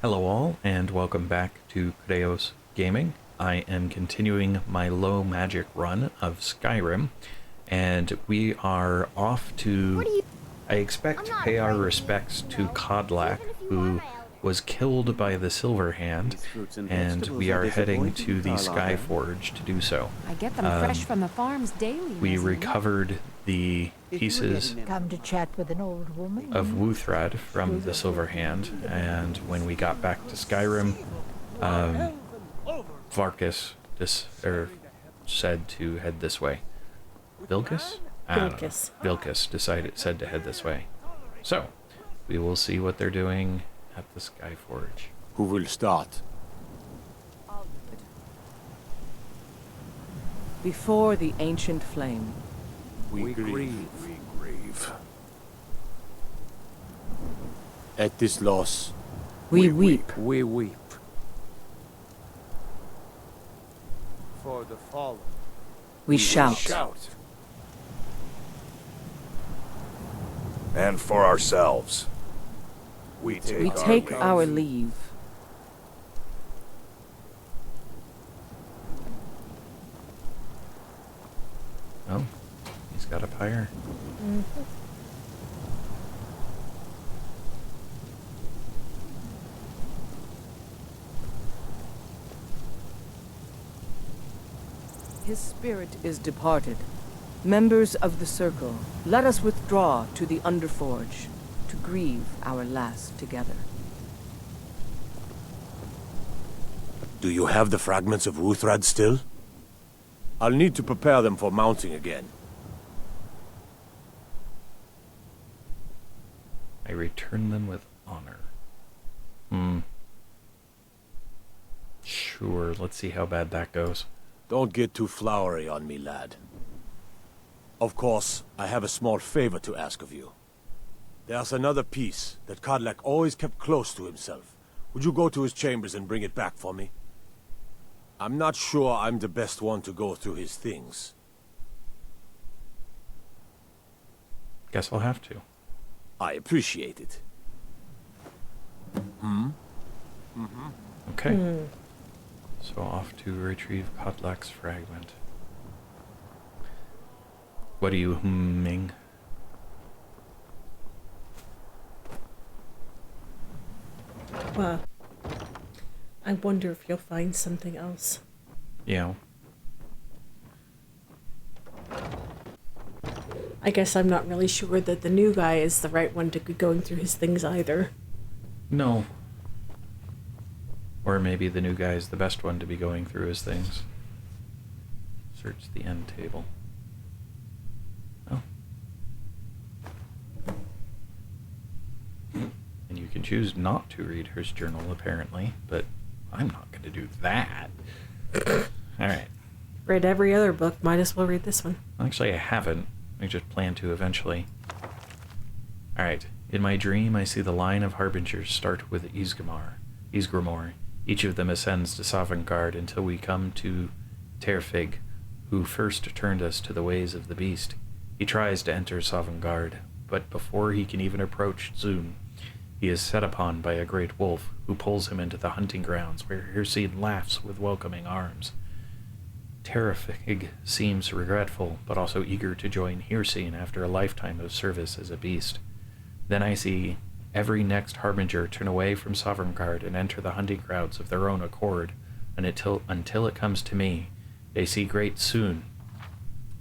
Hello all, and welcome back to Chreos Gaming. I am continuing my low magic run of Skyrim, and we are off to, I expect, to pay our respects to Kodlak, who was killed by the Silver Hand, and we are heading to the Skyforge to do so. I get them fresh from the farms daily. We recovered the pieces Come to chat with an old woman. of Wuthrad from the Silver Hand, and when we got back to Skyrim, Varkus said to head this way. Vilkus? Vilkus said to head this way. So, we will see what they're doing at the Skyforge. Who will start? Before the ancient flame. We grieve. At this loss, We weep. we weep. For the fallen, We shout. And for ourselves, we We take our leave. Oh, he's got a pyre. His spirit is departed. Members of the Circle, let us withdraw to the Underforge to grieve our last together. Do you have the fragments of Wuthrad still? I'll need to prepare them for mounting again. I return them with honor. Sure, let's see how bad that goes. Don't get too flowery on me, lad. Of course, I have a small favor to ask of you. There's another piece that Kodlak always kept close to himself. Would you go to his chambers and bring it back for me? I'm not sure I'm the best one to go through his things. Guess I'll have to. I appreciate it. Okay. So off to retrieve Kodlak's fragment. What are you humming? Well, I wonder if you'll find something else. Yeah. I guess I'm not really sure that the new guy is the right one to be going through his things either. No. Or maybe the new guy is the best one to be going through his things. Search the end table. Oh. And you can choose not to read his journal, apparently, but I'm not going to do that. Alright. Read every other book, might as well read this one. Actually, I haven't. I just plan to eventually. Alright. In my dream, I see the line of harbingers start with Ysgramor. Each of them ascends to Sovngarde until we come to Terfig, who first turned us to the ways of the beast. He tries to enter Sovngarde, but before he can even approach Zun, he is set upon by a great wolf, who pulls him into the hunting grounds, where Hircine laughs with welcoming arms. Terfig seems regretful, but also eager to join Hircine after a lifetime of service as a beast. Then I see every next harbinger turn away from Sovngarde and enter the hunting grounds of their own accord, and until it comes to me, they see great Soon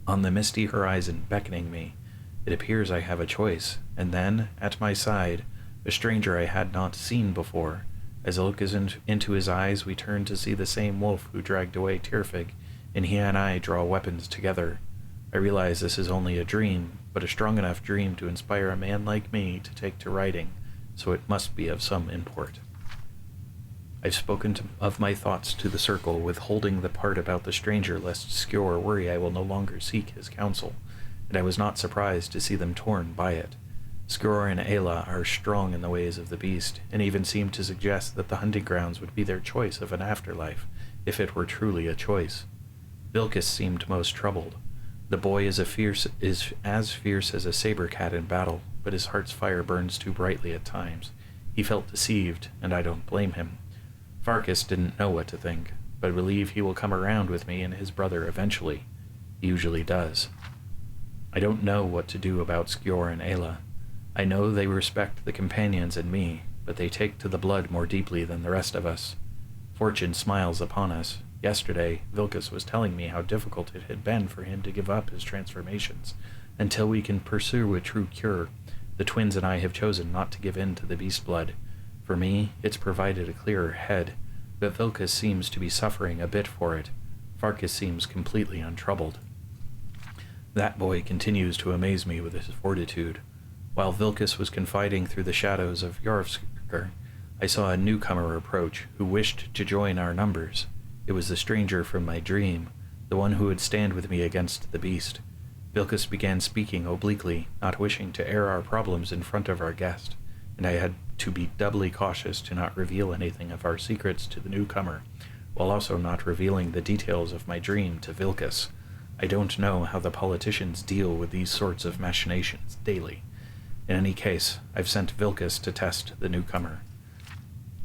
on the misty horizon beckoning me. It appears I have a choice, and then, at my side, a stranger I had not seen before. As I look into his eyes, we turn to see the same wolf who dragged away Terfig, and he and I draw weapons together. I realize this is only a dream, but a strong enough dream to inspire a man like me to take to writing, so it must be of some import. I've spoken of my thoughts to the Circle, withholding the part about the stranger lest Skjor worry I will no longer seek his counsel, and I was not surprised to see them torn by it. Skjor and Ayla are strong in the ways of the beast, and even seem to suggest that the hunting grounds would be their choice of an afterlife, if it were truly a choice. Vilkus seemed most troubled. The boy is as fierce as a saber cat in battle, but his heart's fire burns too brightly at times. He felt deceived, and I don't blame him. Farkas didn't know what to think, but believe he will come around with me and his brother eventually. He usually does. I don't know what to do about Skjor and Ayla. I know they respect the companions and me, but they take to the blood more deeply than the rest of us. Fortune smiles upon us. Yesterday, Vilkas was telling me how difficult it had been for him to give up his transformations. Until we can pursue a true cure, the twins and I have chosen not to give in to the beast blood. For me, it's provided a clearer head, but Vilkas seems to be suffering a bit for it. Farkas seems completely untroubled. That boy continues to amaze me with his fortitude. While Vilkas was confiding through the shadows of Jorvskr, I saw a newcomer approach who wished to join our numbers. It was the stranger from my dream, the one who would stand with me against the beast. Vilkas began speaking obliquely, not wishing to air our problems in front of our guest, and I had to be doubly cautious to not reveal anything of our secrets to the newcomer, while also not revealing the details of my dream to Vilkas. I don't know how the politicians deal with these sorts of machinations daily. In any case, I've sent Vilkas to test the newcomer.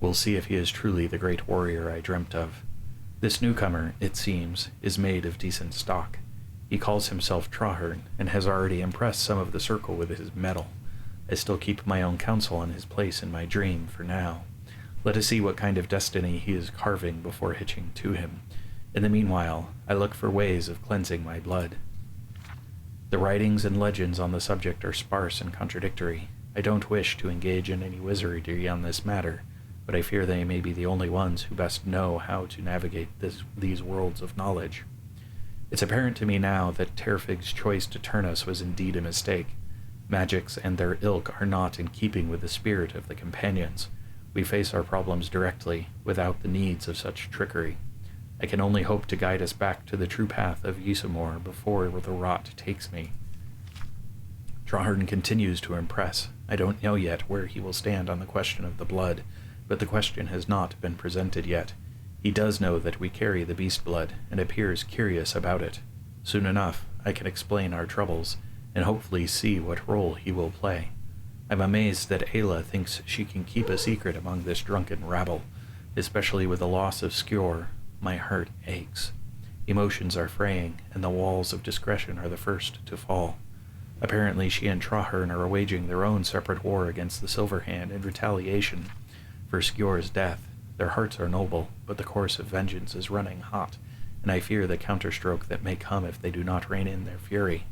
We'll see if he is truly the great warrior I dreamt of. This newcomer, it seems, is made of decent stock. He calls himself Trahern, and has already impressed some of the circle with his mettle. I still keep my own counsel on his place in my dream for now. Let us see what kind of destiny he is carving before hitching to him. In the meanwhile, I look for ways of cleansing my blood. The writings and legends on the subject are sparse and contradictory. I don't wish to engage in any wizardry on this matter, but I fear they may be the only ones who best know how to navigate these worlds of knowledge. It's apparent to me now that Terfig's choice to turn us was indeed a mistake. Magics and their ilk are not in keeping with the spirit of the companions. We face our problems directly, without the needs of such trickery. I can only hope to guide us back to the true path of Yssamor before the rot takes me. Trahern continues to impress. I don't know yet where he will stand on the question of the blood, but the question has not been presented yet. He does know that we carry the beast blood, and appears curious about it. Soon enough, I can explain our troubles, and hopefully see what role he will play. I'm amazed that Ayla thinks she can keep a secret among this drunken rabble, especially with the loss of Skjor. My heart aches. Emotions are fraying, and the walls of discretion are the first to fall. Apparently she and Trahern are waging their own separate war against the Silverhand in retaliation for Skjor's death. Their hearts are noble, but the course of vengeance is running hot, and I fear the counterstroke that may come if they do not rein in their fury.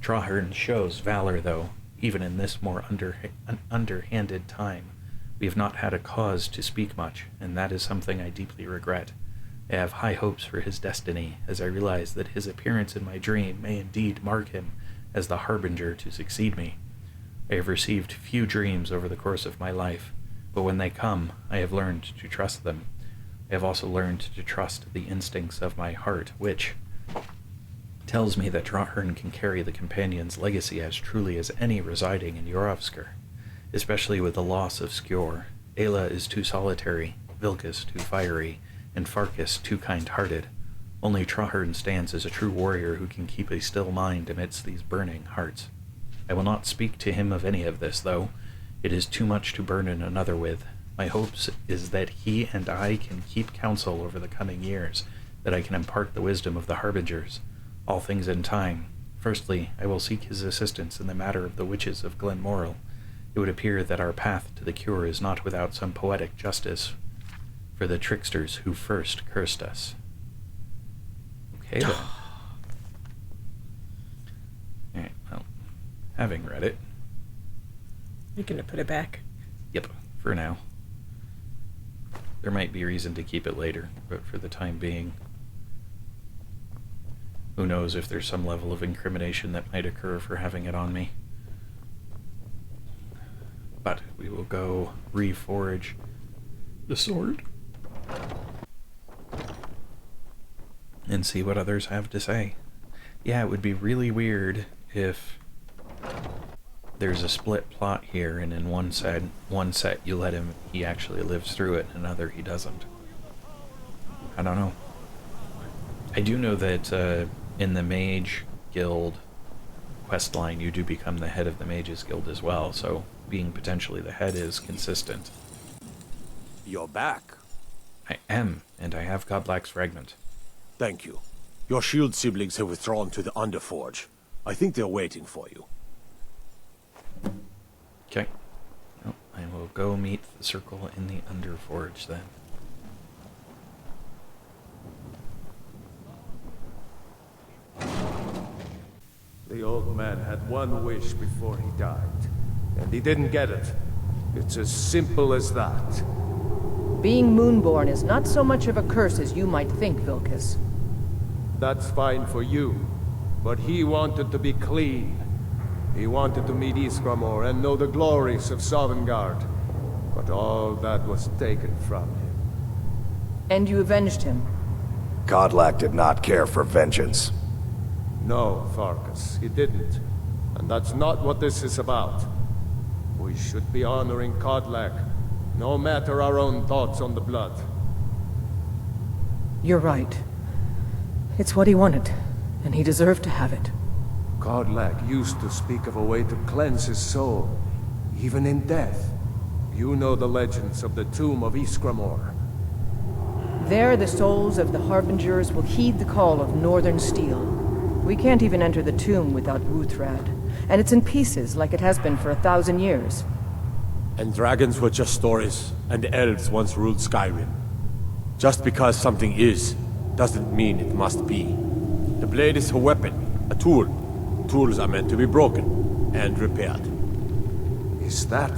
Trahern shows valor, though, even in this more underhanded time. We have not had a cause to speak much, and that is something I deeply regret. I have high hopes for his destiny, as I realize that his appearance in my dream may indeed mark him as the harbinger to succeed me. I have received few dreams over the course of my life, but when they come, I have learned to trust them. I have also learned to trust the instincts of my heart, which tells me that Trahern can carry the companion's legacy as truly as any residing in Jorvskr, especially with the loss of Skjor. Ayla is too solitary, Vilkas too fiery, and Farkas too kind-hearted. Only Trahern stands as a true warrior who can keep a still mind amidst these burning hearts. I will not speak to him of any of this, though. It is too much to burden another with. My hopes is that he and I can keep counsel over the coming years, that I can impart the wisdom of the harbingers. All things in time. Firstly, I will seek his assistance in the matter of the witches of Glenmoril. It would appear that our path to the cure is not without some poetic justice for the tricksters who first cursed us. Okay then. Alright, well, having read it. You're gonna put it back? Yep, for now. There might be reason to keep it later, but for the time being, who knows if there's some level of incrimination that might occur for having it on me. But we will go reforge the sword and see what others have to say. Yeah, it would be really weird if there's a split plot here, and in one set you let him, he actually lives through it, and another he doesn't. I don't know. I do know that in the Mage Guild questline, you do become the head of the Mages Guild as well, so being potentially the head is consistent. You're back. I am, and I have Godlack's fragment. Thank you. Your shield siblings have withdrawn to the Underforge. I think they're waiting for you. Okay. Well, I will go meet the circle in the Underforge then. The old man had one wish before he died, and he didn't get it. It's as simple as that. Being Moonborn is not so much of a curse as you might think, Vilcus. That's fine for you, but he wanted to be clean. He wanted to meet Isgramor and know the glories of Sovngarde, but all that was taken from him. And you avenged him. Godlack did not care for vengeance. No, Farkas, he didn't. And that's not what this is about. We should be honoring Godlack, no matter our own thoughts on the blood. You're right. It's what he wanted, and he deserved to have it. Godlack used to speak of a way to cleanse his soul, even in death. You know the legends of the tomb of Isgramor. There, the souls of the Harbingers will heed the call of Northern Steel. We can't even enter the tomb without Wuthrad, and it's in pieces like it has been for 1,000 years. And dragons were just stories, and elves once ruled Skyrim. Just because something is, doesn't mean it must be. The blade is a weapon, a tool. Tools are meant to be broken, and repaired. Is that...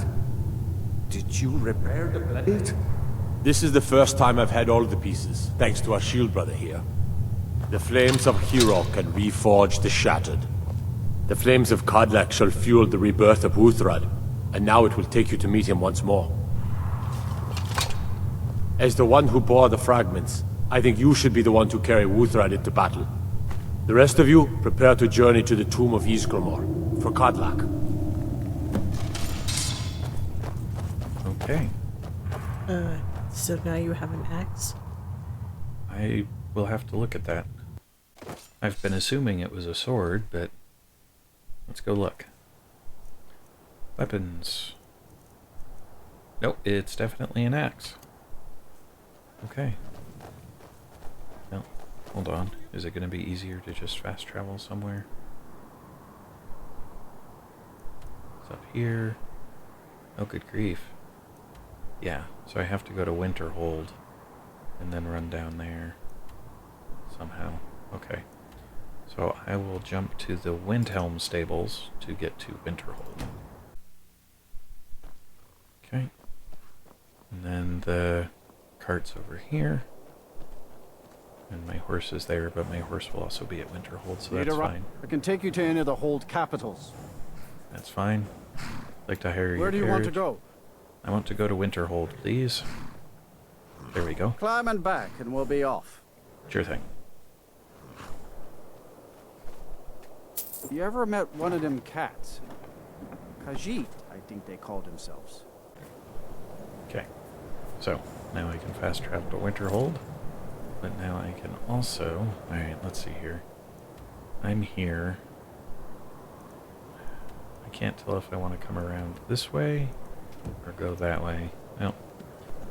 Did you repair the blade? This is the first time I've had all the pieces, thanks to our shield brother here. The flames of Hero can reforge the shattered. The flames of Godlack shall fuel the rebirth of Wuthrad, and now it will take you to meet him once more. As the one who bore the fragments, I think you should be the one to carry Wuthrad into battle. The rest of you, prepare to journey to the tomb of Isgramor, for Godlack. Okay. So now you have an axe? I will have to look at that. I've been assuming it was a sword, but let's go look. Weapons. Nope, it's definitely an axe. Okay. Well, hold on. Is it going to be easier to just fast travel somewhere? It's up here. Oh, good grief. Yeah, so I have to go to Winterhold and then run down there somehow. Okay. So I will jump to the Windhelm stables to get to Winterhold. Okay. And then the cart's over here. And my horse is there, but my horse will also be at Winterhold, so that's fine. I can take you to any of the hold capitals. That's fine. I'd like to hire your Where do you want to go? I want to go to Winterhold, please. There we go. Climb and back, and we'll be off. Sure thing. You ever met one of them cats? Khajiit, I think they called themselves. Okay. So, now I can fast travel to Winterhold. But now I can also... Alright, let's see here. I'm here. I can't tell if I want to come around this way or go that way. Well,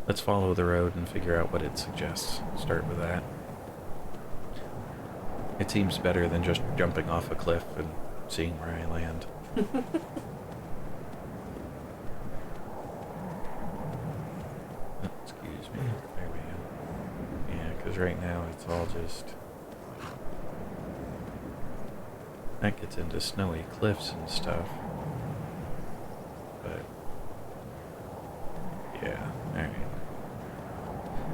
let's follow the road and figure out what it suggests. Start with that. It seems better than just jumping off a cliff and seeing where I land. Oh, excuse me. There we go. Yeah, because right now it's all just... That gets into snowy cliffs and stuff. But... yeah, alright.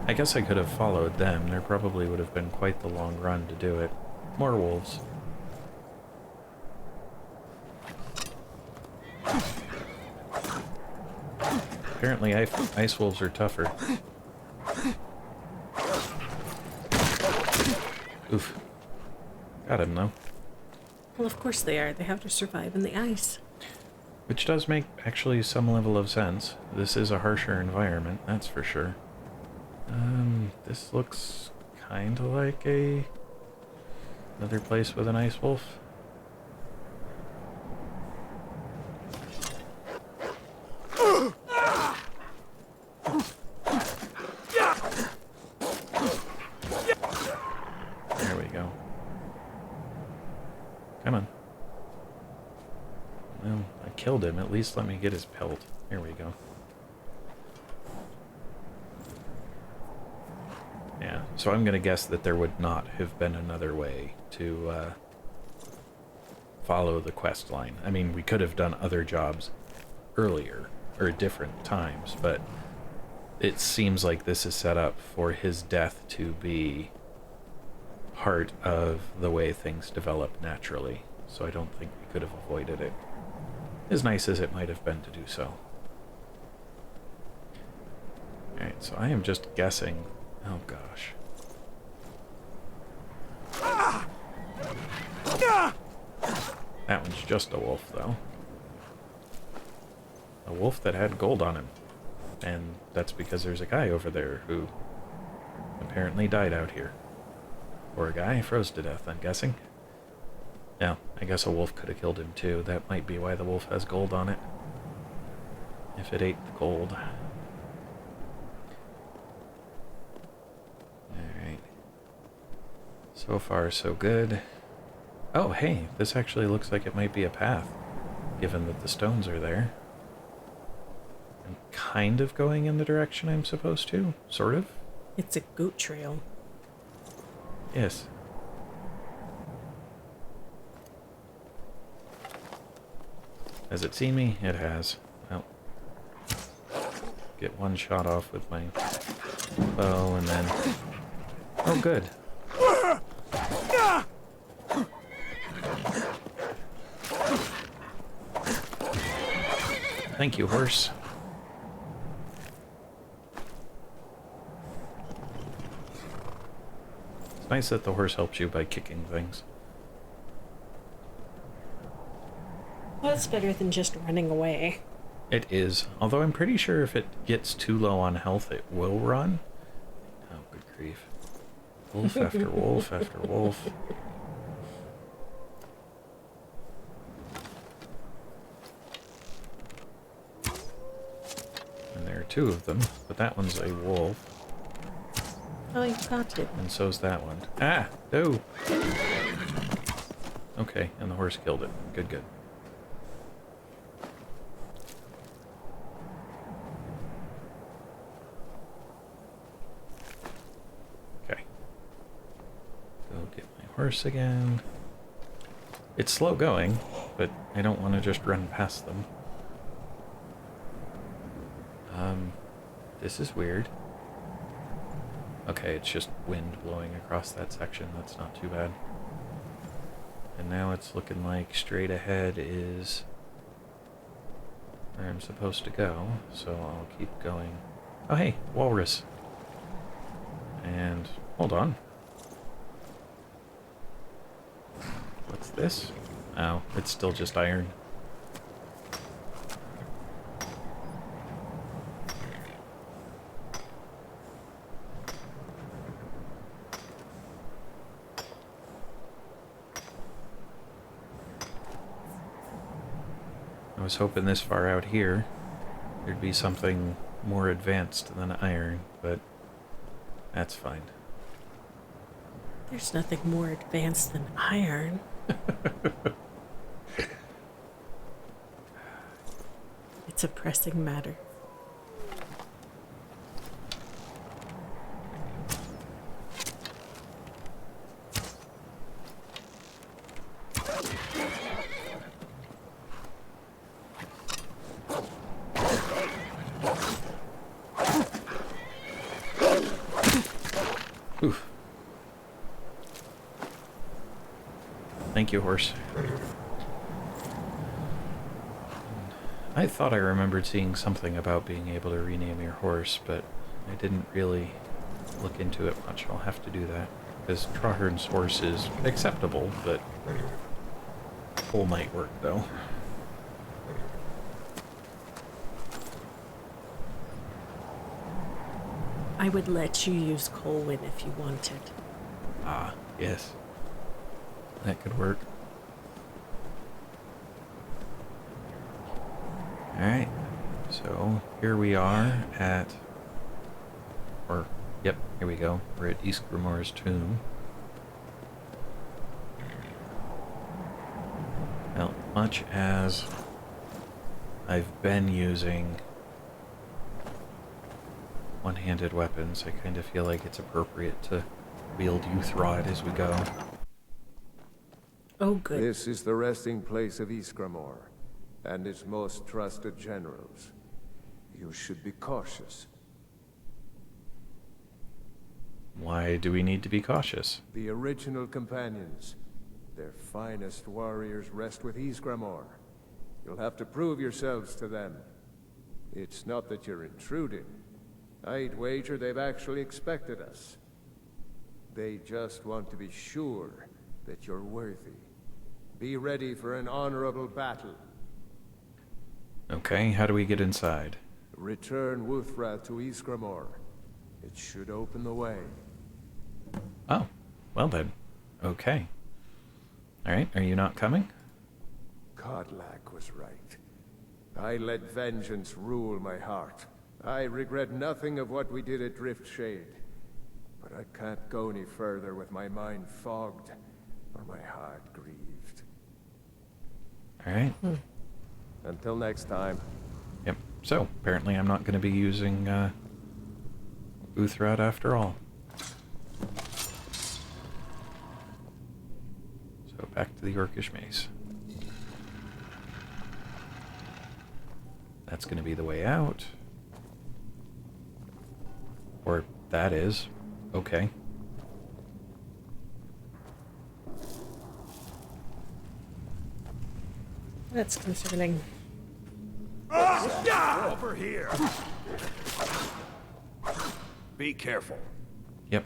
I guess I could have followed them. There probably would have been quite the long run to do it. More wolves. Apparently ice wolves are tougher. Oof. Got him though. Well, of course they are. They have to survive in the ice. Which does make actually some level of sense. This is a harsher environment, that's for sure. This looks kind of like another place with an ice wolf. killed him, at least let me get his pelt. There we go. Yeah, so I'm gonna guess that there would not have been another way to follow the quest line. I mean, we could have done other jobs earlier, or different times, but it seems like this is set up for his death to be part of the way things develop naturally, so I don't think we could have avoided it, as nice as it might have been to do so. Alright, so I am just guessing. Oh gosh. That one's just a wolf, though. A wolf that had gold on him. And that's because there's a guy over there who apparently died out here. Or a guy froze to death, I'm guessing. Yeah, I guess a wolf could have killed him too. That might be why the wolf has gold on it. If it ate the gold. Alright. So far, so good. Oh, hey, this actually looks like it might be a path, given that the stones are there. I'm kind of going in the direction I'm supposed to, sort of. It's a goat trail. Yes. Has it seen me? It has. Well, get one shot off with my bow and then... Oh, good. Thank you, horse. It's nice that the horse helps you by kicking things. Well, that's better than just running away. It is, although I'm pretty sure if it gets too low on health, it will run. Oh, good grief. Wolf after wolf after wolf. And there are two of them, but that one's a wolf. Oh, you got it. And so's that one. Ah! No! Okay, and the horse killed it. Good, good. Okay. Go get my horse again. It's slow going, but I don't want to just run past them. This is weird. Okay, it's just wind blowing across that section. That's not too bad. And now it's looking like straight ahead is where I'm supposed to go, so I'll keep going. Oh hey, walrus. And hold on. What's this? Oh, it's still just iron. I was hoping this far out here there'd be something more advanced than iron, but that's fine. There's nothing more advanced than iron. It's a pressing matter. Oof. Thank you, horse. I thought I remembered seeing something about being able to rename your horse, but I didn't really look into it much. I'll have to do that, because Trahern's horse is acceptable, but full night work, though. I would let you use Colwyn if you wanted. Ah, yes. That could work. Alright, so here we are at... Yep, here we go. We're at Ysgrimmur's tomb. Well, much as I've been using one-handed weapons. I kind of feel like it's appropriate to wield youth rod as we go. Oh, good. This is the resting place of Ysgramor, and its most trusted generals. You should be cautious. Why do we need to be cautious? The original companions, their finest warriors, rest with Ysgramor. You'll have to prove yourselves to them. It's not that you're intruding. I'd wager they've actually expected us. They just want to be sure that you're worthy. Be ready for an honorable battle. Okay, how do we get inside? Return Wuthra to Ysgramor. It should open the way. Oh, well then. Okay. Alright, are you not coming? Kodlak was right. I let vengeance rule my heart. I regret nothing of what we did at Driftshade. But I can't go any further with my mind fogged or my heart grieved. Alright. Until next time. Yep. So, apparently I'm not going to be using Uthrad after all. So, back to the Orcish Maze. That's going to be the way out. Or that is. Okay. That's concerning. Over here! Be careful. Yep.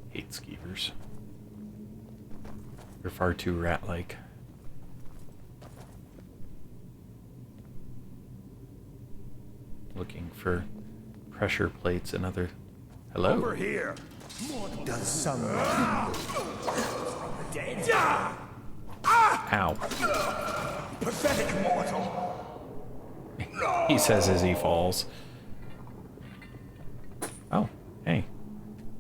Hate skeevers. They're far too rat-like. Looking for pressure plates and other... Hello? Over here! Does some Ow. Pathetic mortal! He says as he falls. Oh, hey.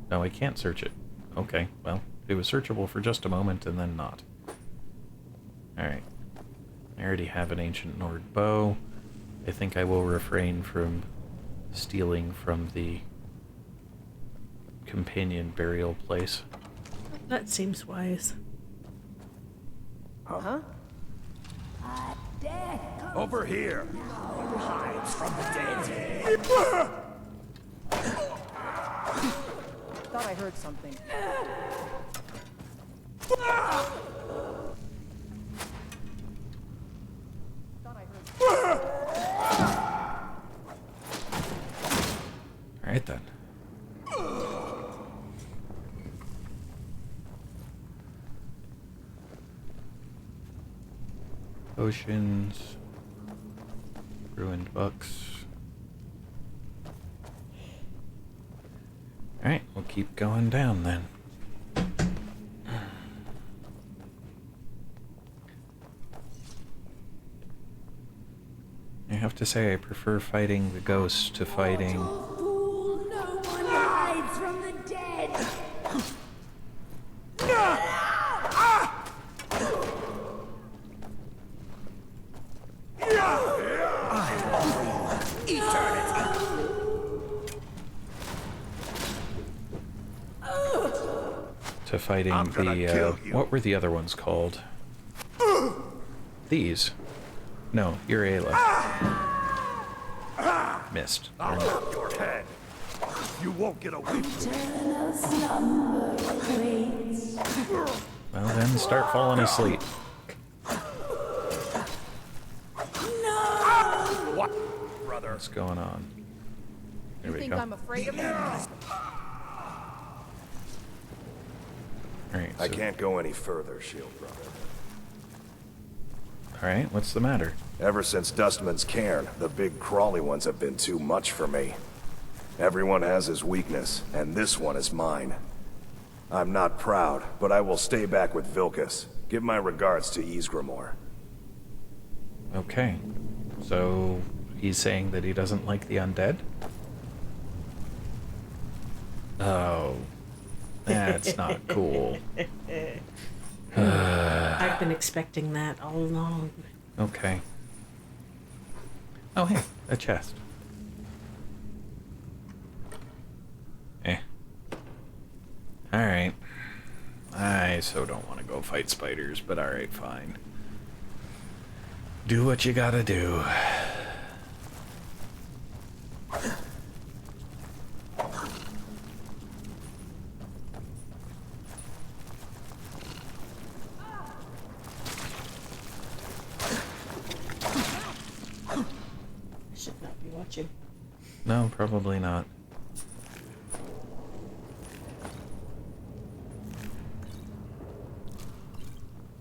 No, I can't search it. Okay, well, it was searchable for just a moment and then not. Alright. I already have an ancient Nord bow. I think I will refrain from stealing from the companion burial place. That seems wise. Huh? Over here! Thought I heard something. Alright then. Potions. Ruined books. Alright, we'll keep going down then. I have to say I prefer fighting the ghosts to fighting... Fool, no one hides from the dead. to fighting the, what were the other ones called? These. No, you're Ayla. Missed. I'll knock your head. You won't get away. Eternal slumber awaits. Well, then start falling asleep. What, brother? What's going on? There You we think go. I'm afraid of you? Alright, I so, can't go any further, Shield brother. alright, what's the matter? Ever since Dustman's cairn, the big crawly ones have been too much for me. Everyone has his weakness, and this one is mine. I'm not proud, but I will stay back with Vilkas. Give my regards to Ysgramor. Okay. So, he's saying that he doesn't like the undead? Oh. That's not cool. I've been expecting that all along. Okay. Oh, hey, a chest. Eh. Alright. I so don't want to go fight spiders, but alright, fine. Do what you gotta do. Should not be watching. No, probably not.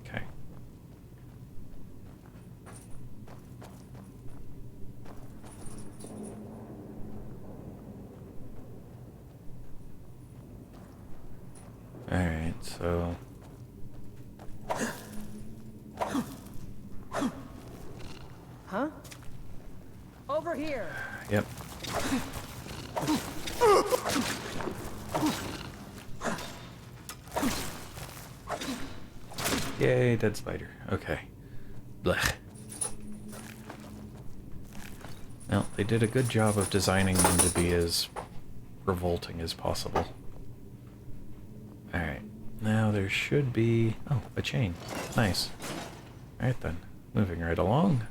Okay. Alright, so... Huh? Over here. Yep. Yay, dead spider. Okay. Blech. Well, they did a good job of designing them to be as revolting as possible. Alright. Now there should be... Oh, a chain. Nice. Alright then. Moving right along.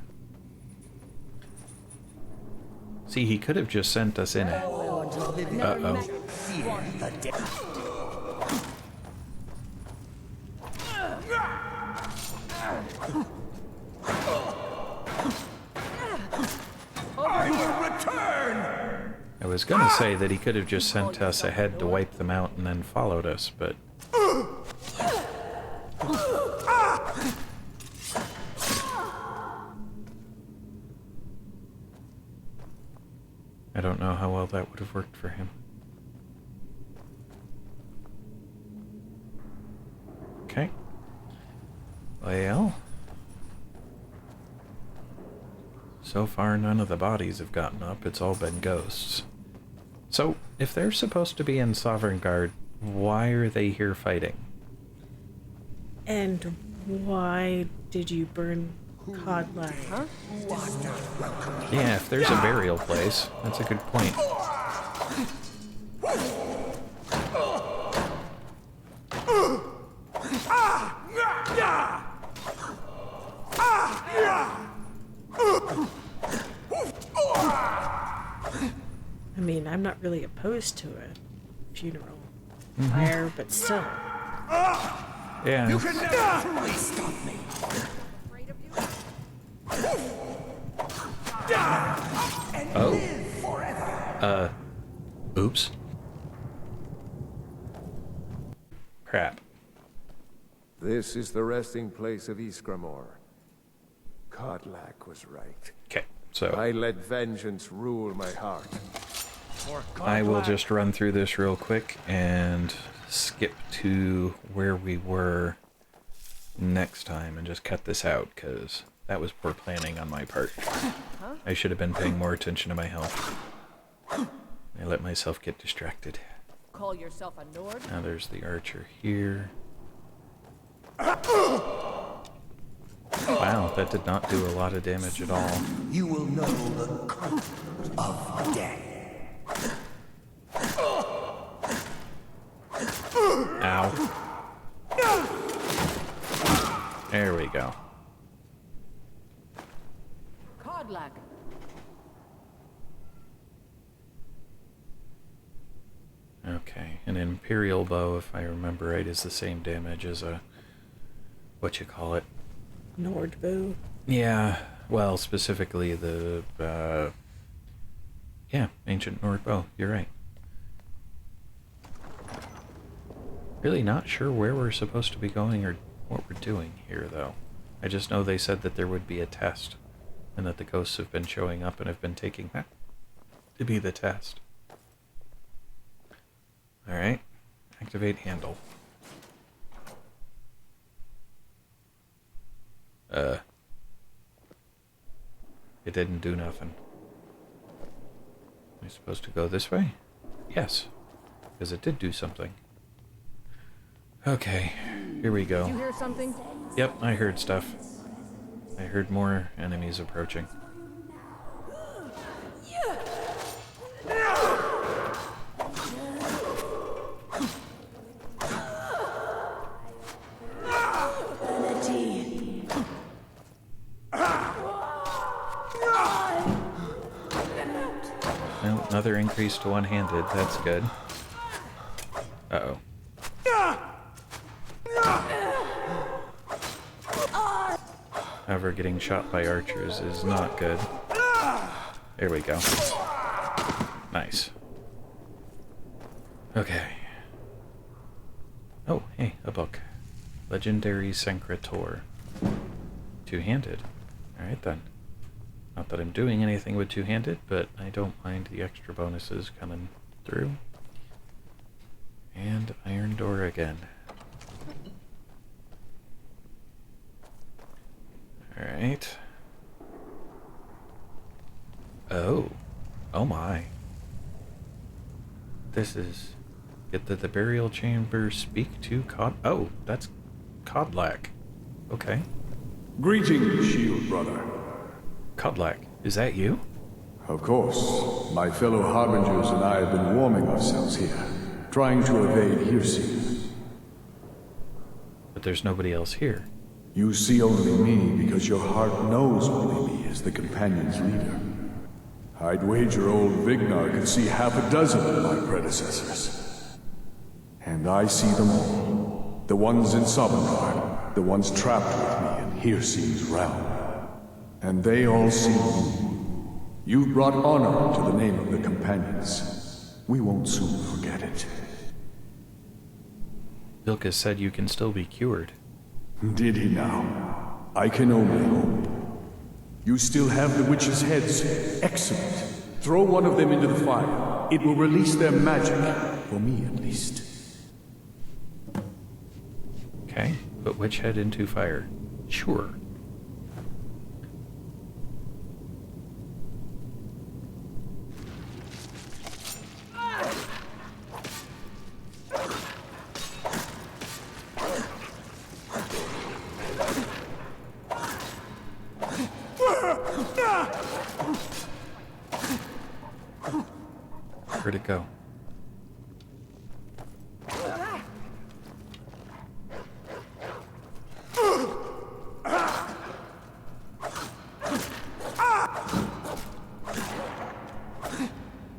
See, he could have just sent us in it. Uh-oh. I was gonna say that he could have just sent us ahead to wipe them out and then followed us, but... I don't know how well that would have worked for him. Okay. Well... So far, none of the bodies have gotten up. It's all been ghosts. So, if they're supposed to be in Sovngarde, why are they here fighting? And why did you burn Codlack? Huh? Yeah, if there's a burial place, that's a good point. I mean, I'm not really opposed to a funeral fire, but still. Yeah. You can never truly stop me. Oh. Live forever. Oops. Crap. This is the resting place of Ysgramor. Codlack was right. Okay, so I let vengeance rule my heart. I will just run through this real quick and skip to where we were next time and just cut this out, because that was poor planning on my part. I should have been paying more attention to my health. I let myself get distracted. Call yourself a Nord? Now there's the archer here. Wow, that did not do a lot of damage at all. You will know the code of death. Ow. There we go. Codlack. Okay, an Imperial bow, if I remember right, is the same damage as a... whatchamacallit? Nordbow. Yeah, well, specifically the, yeah, Ancient Nord bow, you're right. Really not sure where we're supposed to be going or what we're doing here, though. I just know they said that there would be a test, and that the ghosts have been showing up and have been taking that to be the test. Alright, activate handle. It didn't do nothing. Am I supposed to go this way? Yes, because it did do something. Okay, here we go. Did you hear something? Yep, I heard stuff. I heard more enemies approaching. another increase to one-handed. That's good. Uh-oh. However, getting shot by archers is not good. There we go. Nice. Okay. Oh, hey, a book. Legendary Syncrator. Two-handed. Alright then. Not that I'm doing anything with two-handed, but I don't mind the extra bonuses coming through. And iron door again. Alright. Oh. Oh my. This is... Get the burial chamber, speak to Cod... Oh, that's Codlack. Okay. Greetings, shield brother. Codlack, is that you? Of course. My fellow harbingers and I have been warming ourselves here, trying to evade hearsay. But there's nobody else here. You see only me because your heart knows only me as the companion's leader. I'd wager old Vignar could see half a dozen of my predecessors. And I see them all. The ones in Sovngarde, the ones trapped with me in Hearsee's realm. And they all see you. You've brought honor to the name of the companions. We won't soon forget it. Vilkas said you can still be cured. Did he now? I can only hope. You still have the witches' heads. Excellent. Throw one of them into the fire. It will release their magic. For me, at least. Okay, put witch head into fire. Sure. Where'd it go?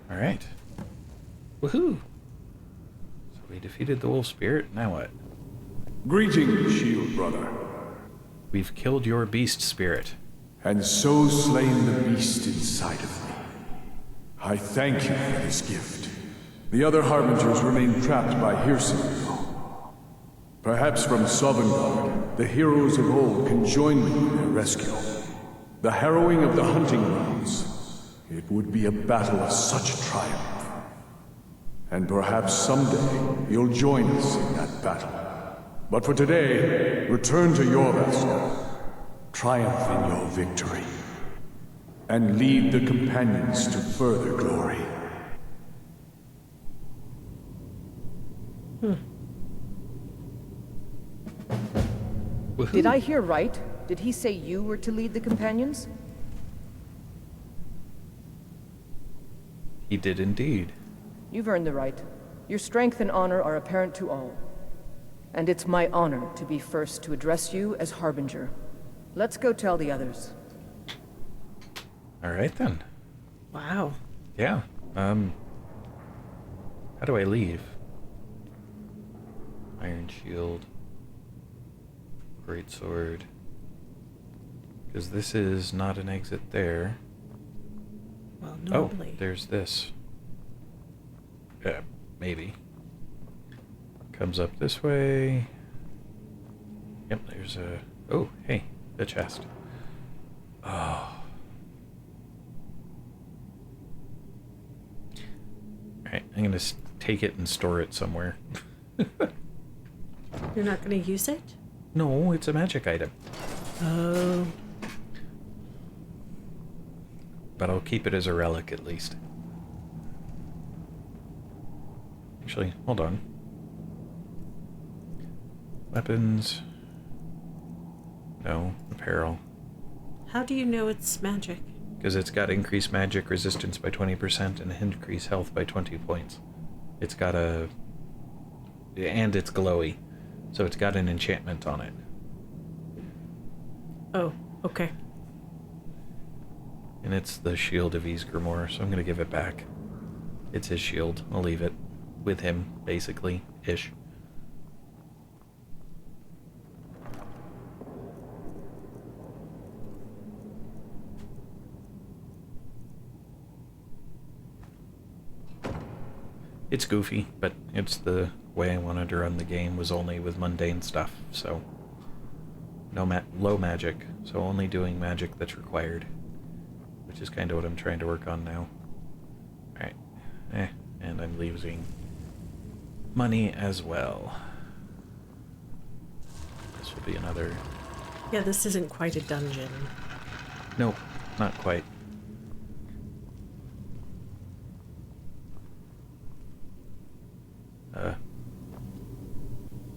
All right. Woohoo! So we defeated the wolf spirit. Now what? Greetings, shield brother. We've killed your beast spirit. And so slain the beast inside of me. I thank you for this gift. The other harbingers remain trapped by hearsay. Perhaps from Sovngarde, the heroes of old can join me in their rescue. The harrowing of the hunting grounds. It would be a battle of such triumph. And perhaps someday you'll join us in that battle. But for today, return to your vessel. Triumph in your victory. And lead the companions to further glory. Woohoo. Did I hear right? Did he say you were to lead the companions? He did indeed. You've earned the right. Your strength and honor are apparent to all. And it's my honor to be first to address you as Harbinger. Let's go tell the others. All right then. Wow. Yeah. How do I leave? Iron shield. Great sword. Because this is not an exit there. Well, normally. Oh, there's this. Yeah, maybe. Comes up this way. Yep, there's a... Oh, hey, the chest. Oh. Alright, I'm gonna take it and store it somewhere. You're not going to use it? No, it's a magic item. Oh. But I'll keep it as a relic at least. Actually, hold on. Weapons. No, apparel. How do you know it's magic? Because it's got increased magic resistance by 20% and increased health by 20 points. It's got a... And it's glowy. So it's got an enchantment on it. Oh, okay. And it's the Shield of Ysgramor, so I'm going to give it back. It's his shield. I'll leave it with him, basically, ish. It's goofy, but it's the way I wanted to run the game, was only with mundane stuff, so no low magic, so only doing magic that's required, which is kind of what I'm trying to work on now. Alright, and I'm losing money as well. This will be another... Yeah, this isn't quite a dungeon. Nope, not quite.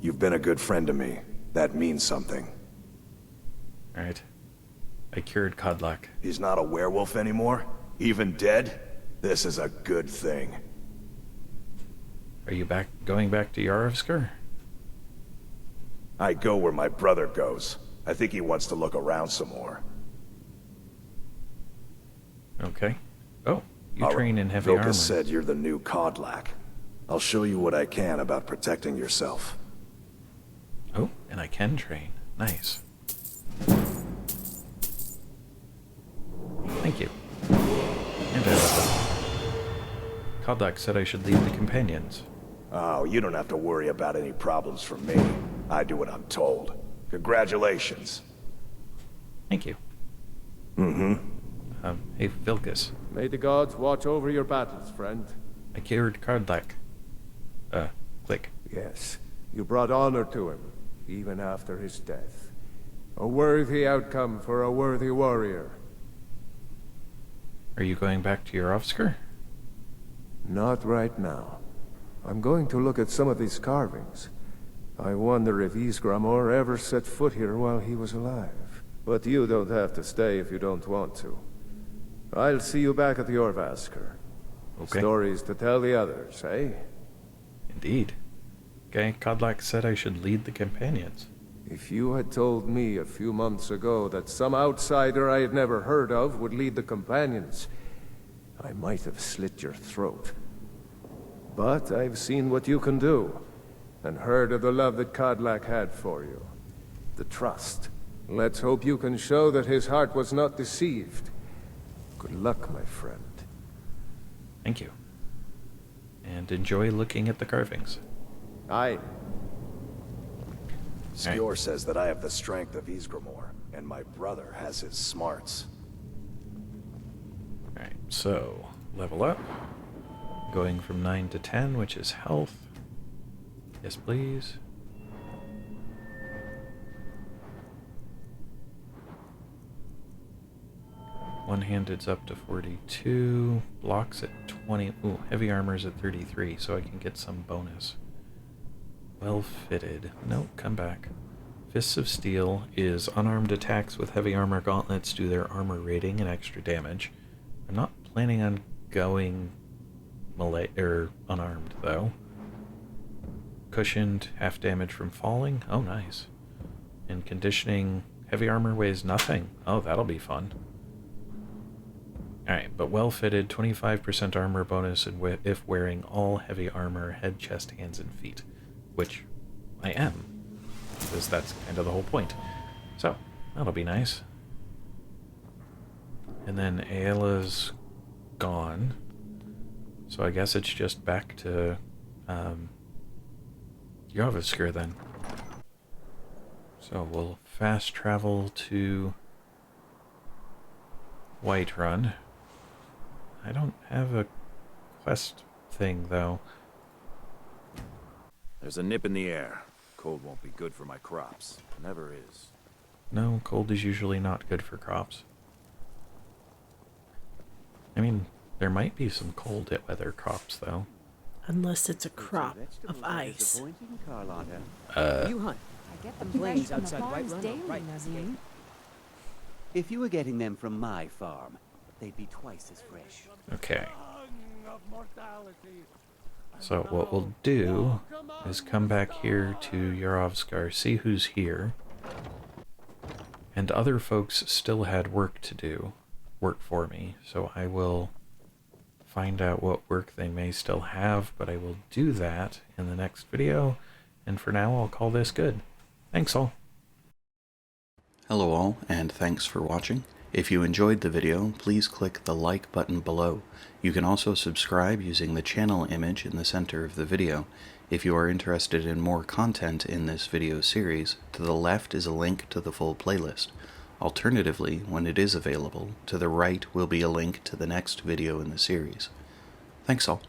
You've been a good friend to me. That means something. Alright. I cured Kodlak. He's not a werewolf anymore? Even dead? This is a good thing. Are you going back to Yarovskar? I go where my brother goes. I think he wants to look around some more. Okay. Oh, you train in heavy armor. Vilka said you're the new Kodlak. I'll show you what I can about protecting yourself. Oh, and I can train. Nice. Thank you. And I love it. Kodlak said I should lead the companions. Oh, you don't have to worry about any problems from me. I do what I'm told. Congratulations. Thank you. Hey, Vilkas. May the gods watch over your battles, friend. I cured Kodlak. Click. Yes, you brought honor to him, even after his death. A worthy outcome for a worthy warrior. Are you going back to Yarovskar? Not right now. I'm going to look at some of these carvings. I wonder if Ysgramor ever set foot here while he was alive. But you don't have to stay if you don't want to. I'll see you back at Jorvaskr. Okay. Stories to tell the others, eh? Indeed. Okay, Kodlak said I should lead the companions. If you had told me a few months ago that some outsider I had never heard of would lead the companions, I might have slit your throat. But I've seen what you can do, and heard of the love that Kodlak had for you. The trust. Let's hope you can show that his heart was not deceived. Good luck, my friend. Thank you. And enjoy looking at the carvings. Aye. Skjor says that I have the strength of Ysgramor, and my brother has his smarts. Alright, so, level up. Going from 9 to 10, which is health. Yes, please. One-handed's up to 42. Blocks at 20. Ooh, heavy armor's at 33, so I can get some bonus. Well-fitted. No, come back. Fists of Steel is unarmed attacks with heavy armor gauntlets do their armor rating and extra damage. I'm not planning on going melee unarmed though. Cushioned, half damage from falling. Oh, nice. And conditioning, heavy armor weighs nothing. Oh, that'll be fun. Alright, but well-fitted, 25% armor bonus if wearing all heavy armor, head, chest, hands, and feet. Which I am, because that's kind of the whole point. So, that'll be nice. And then Aela's gone. So I guess it's just back to Jorvaskr then. So we'll fast travel to Whiterun. I don't have a quest thing though. There's a nip in the air. Cold won't be good for my crops. Never is. No, cold is usually not good for crops. I mean, there might be some cold weather crops though. Unless it's a crop of ice. You hunt. I get them plains outside Whiterun. Daily, right. Nazim. If you were getting them from my farm, they'd be twice as fresh. Okay. So what we'll do is come back here to Yarovskar, see who's here. And other folks still had work to do, work for me, so I will find out what work they may still have, but I will do that in the next video. And for now, I'll call this good. Thanks all. Hello all, and thanks for watching. If you enjoyed the video, please click the like button below. You can also subscribe using the channel image in the center of the video. If you are interested in more content in this video series, to the left is a link to the full playlist. Alternatively, when it is available, to the right will be a link to the next video in the series. Thanks all.